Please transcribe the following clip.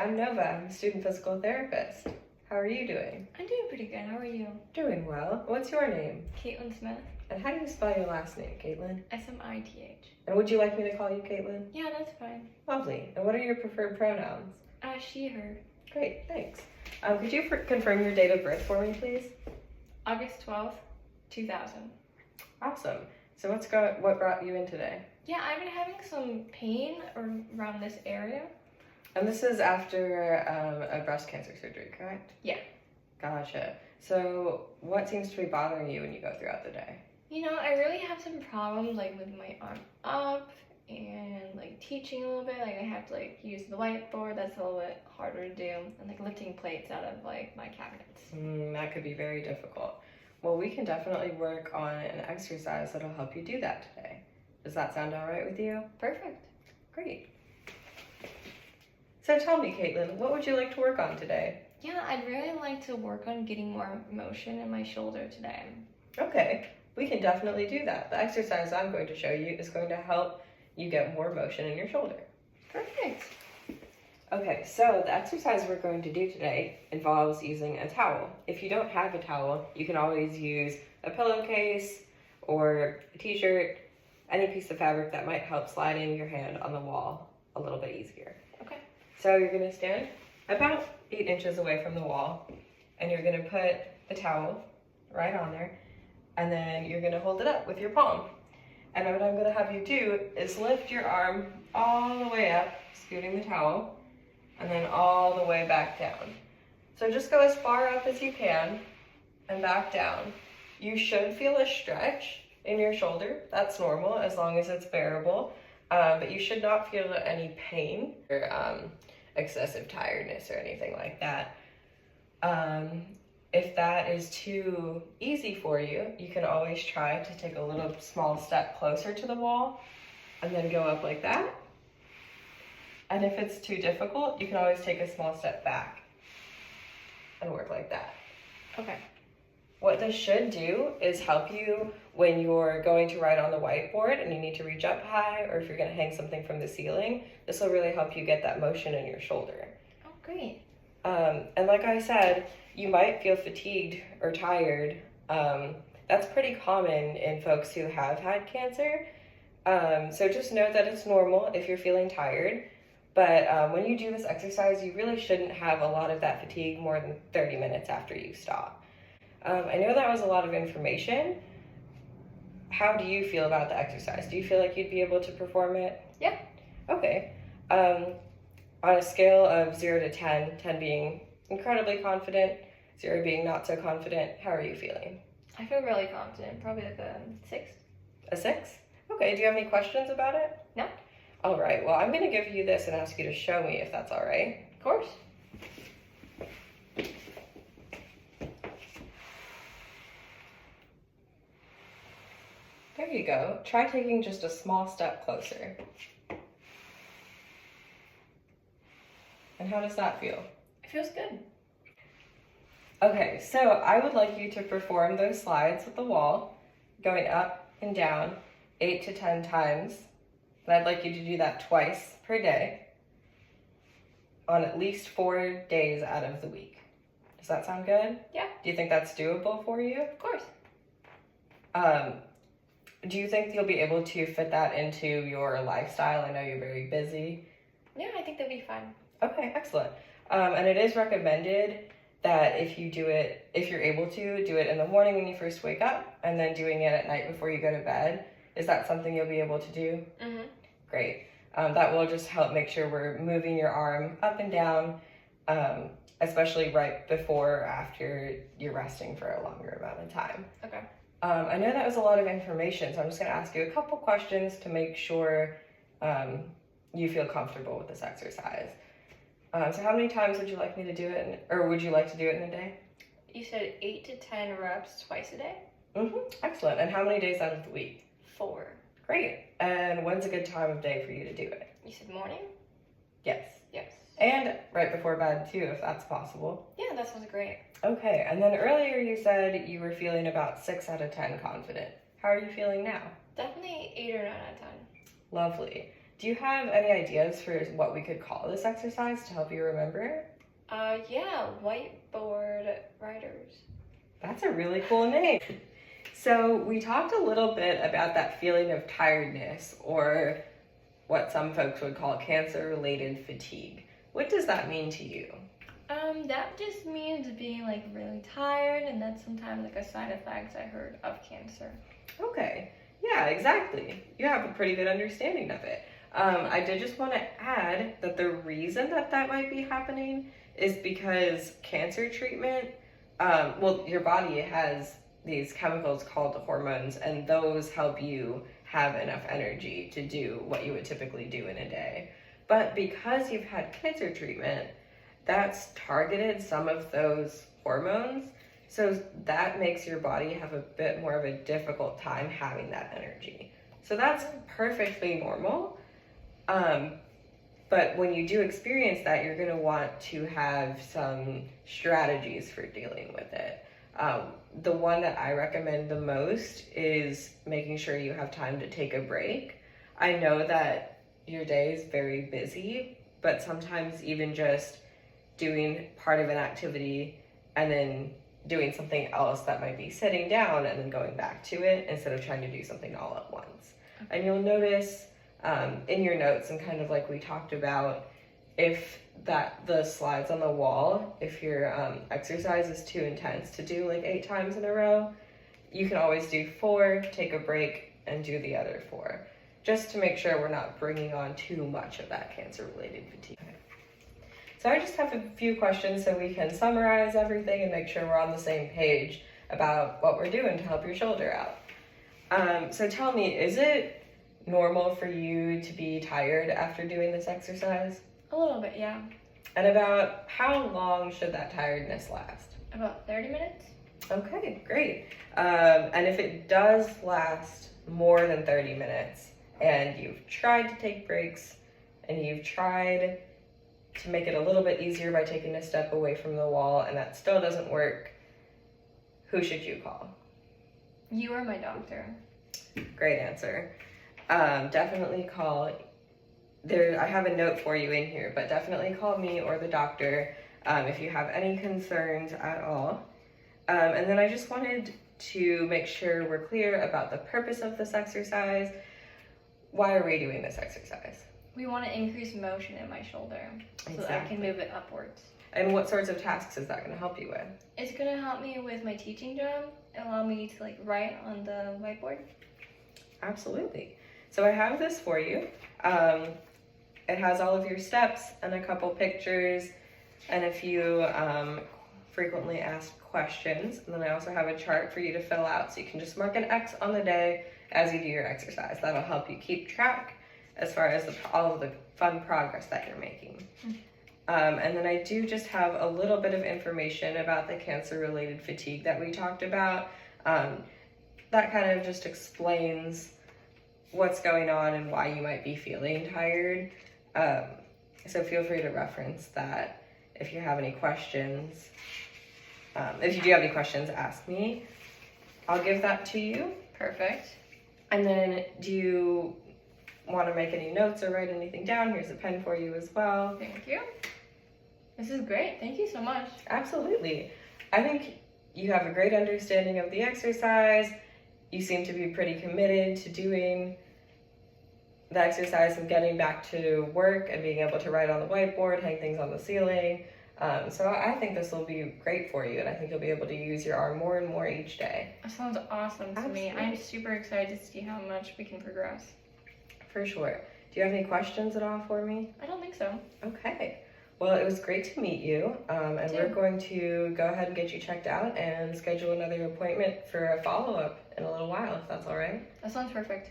I'm Nova. I'm a student physical therapist. How are you doing? I'm doing pretty good. How are you? Doing well. What's your name? Caitlin Smith. And how do you spell your last name, Caitlin? Smith. And would you like me to call you Caitlin? Yeah, that's fine. Lovely. And what are your preferred pronouns? She, her. Great, thanks. Could you confirm your date of birth for me, please? August 12th, 2000. Awesome. So what brought you in today? Yeah, I've been having some pain around this area. And this is after a breast cancer surgery, correct? Yeah. Gotcha. So what seems to be bothering you when you go throughout the day? You know, I really have some problems like with my arm up and like teaching a little bit. Like I have to like use the whiteboard. That's a little bit harder to do. And like lifting plates out of like my cabinets. That could be very difficult. Well, we can definitely work on an exercise that'll help you do that today. Does that sound all right with you? Perfect. Great. So tell me, Caitlin, what would you like to work on today? Yeah, I'd really like to work on getting more motion in my shoulder today. Okay, we can definitely do that. The exercise I'm going to show you is going to help you get more motion in your shoulder. Perfect. Okay, so the exercise we're going to do today involves using a towel. If you don't have a towel, you can always use a pillowcase or a t-shirt, any piece of fabric that might help slide in your hand on the wall a little bit easier. Okay. So you're going to stand about 8 inches away from the wall, and you're going to put the towel right on there, and then you're going to hold it up with your palm. And what I'm going to have you do is lift your arm all the way up, scooting the towel, and then all the way back down. So just go as far up as you can and back down. You should feel a stretch in your shoulder. That's normal as long as it's bearable, but you should not feel any pain or excessive tiredness or anything like that. If that is too easy for you, you can always try to take a little small step closer to the wall and then go up like that. And if it's too difficult, you can always take a small step back and work like that. Okay. What this should do is help you when you're going to write on the whiteboard and you need to reach up high, or if you're going to hang something from the ceiling. This will really help you get that motion in your shoulder. Oh, great. And like I said, you might feel fatigued or tired. That's pretty common in folks who have had cancer. So just know that it's normal if you're feeling tired. But when you do this exercise, you really shouldn't have a lot of that fatigue more than 30 minutes after you stop. I know that was a lot of information. How do you feel about the exercise? Do you feel like you'd be able to perform it? Yeah. Okay. On a scale of 0 to 10, 10 being incredibly confident, 0 being not so confident, how are you feeling? I feel really confident. Probably like a 6. A 6? Okay, do you have any questions about it? No. All right, well, I'm going to give you this and ask you to show me if that's all right. Of course. There you go. Try taking just a small step closer. And how does that feel? It feels good. Okay, so I would like you to perform those slides with the wall, going up and down 8 to 10 times. And I'd like you to do that twice per day on at least 4 days out of the week. Does that sound good? Yeah. Do you think that's doable for you? Of course. Do you think you'll be able to fit that into your lifestyle? I know you're very busy. Yeah, I think that'd be fine. Okay, excellent. And it is recommended that if you're able to, do it in the morning when you first wake up, and then doing it at night before you go to bed. Is that something you'll be able to do? Mm-hmm. Great. That will just help make sure we're moving your arm up and down, especially right before or after you're resting for a longer amount of time. Okay. I know that was a lot of information, so I'm just going to ask you a couple questions to make sure you feel comfortable with this exercise. So how many times would you like me to do it, or would you like to do it in a day? You said 8 to 10 reps twice a day? Mm-hmm. Excellent. And how many days out of the week? 4. Great. And when's a good time of day for you to do it? You said morning? Yes. Yes. And right before bed too, if that's possible. Yeah, that sounds great. Okay. And then earlier you said you were feeling about 6 out of 10 confident. How are you feeling now? Definitely 8 or 9 out of 10. Lovely. Do you have any ideas for what we could call this exercise to help you remember? Yeah, whiteboard writers. That's a really cool name. So we talked a little bit about that feeling of tiredness, or what some folks would call cancer-related fatigue. What does that mean to you? That just means being like really tired, and that's sometimes like a side effect I heard of cancer. Okay, yeah, exactly. You have a pretty good understanding of it. I did just want to add that the reason that that might be happening is because cancer treatment, well, your body has these chemicals called hormones, and those help you have enough energy to do what you would typically do in a day. But because you've had cancer treatment, that's targeted some of those hormones. So that makes your body have a bit more of a difficult time having that energy. So that's perfectly normal. But when you do experience that, you're going to want to have some strategies for dealing with it. The one that I recommend the most is making sure you have time to take a break. I know that your day is very busy, but sometimes even just doing part of an activity and then doing something else that might be sitting down and then going back to it instead of trying to do something all at once. And you'll notice in your notes, and kind of like we talked about, if the slides on the wall, if your exercise is too intense to do like 8 times in a row, you can always do 4, take a break, and do the other 4, just to make sure we're not bringing on too much of that cancer-related fatigue. So I just have a few questions so we can summarize everything and make sure we're on the same page about what we're doing to help your shoulder out. So tell me, is it normal for you to be tired after doing this exercise? A little bit, yeah. And about how long should that tiredness last? About 30 minutes. Okay, great. And if it does last more than 30 minutes and you've tried to take breaks and you've tried to make it a little bit easier by taking a step away from the wall and that still doesn't work, who should you call? You are my doctor. Great answer. Definitely call. I have a note for you in here, but definitely call me or the doctor if you have any concerns at all. And then I just wanted to make sure we're clear about the purpose of this exercise. Why are we doing this exercise? We want to increase motion in my shoulder so that I can move it upwards. And what sorts of tasks is that going to help you with? It's going to help me with my teaching job and allow me to like write on the whiteboard. Absolutely. So I have this for you. It has all of your steps and a couple pictures and a few frequently asked questions. And then I also have a chart for you to fill out, so you can just mark an X on the day as you do your exercise. That'll help you keep track as far as all of the fun progress that you're making. And then I do just have a little bit of information about the cancer-related fatigue that we talked about. That kind of just explains what's going on and why you might be feeling tired. So feel free to reference that if you have any questions. If you do have any questions, ask me. I'll give that to you. Perfect. And then do you want to make any notes or write anything down? Here's a pen for you as well. Thank you. This is great. Thank you so much. Absolutely. I think you have a great understanding of the exercise. You seem to be pretty committed to doing the exercise and getting back to work and being able to write on the whiteboard, hang things on the ceiling. So I think this will be great for you, and I think you'll be able to use your arm more and more each day. That sounds awesome to me. I'm super excited to see how much we can progress. For sure. Do you have any questions at all for me? I don't think so. Okay. Well, it was great to meet you, and we're going to go ahead and get you checked out and schedule another appointment for a follow-up in a little while, if that's all right. That sounds perfect.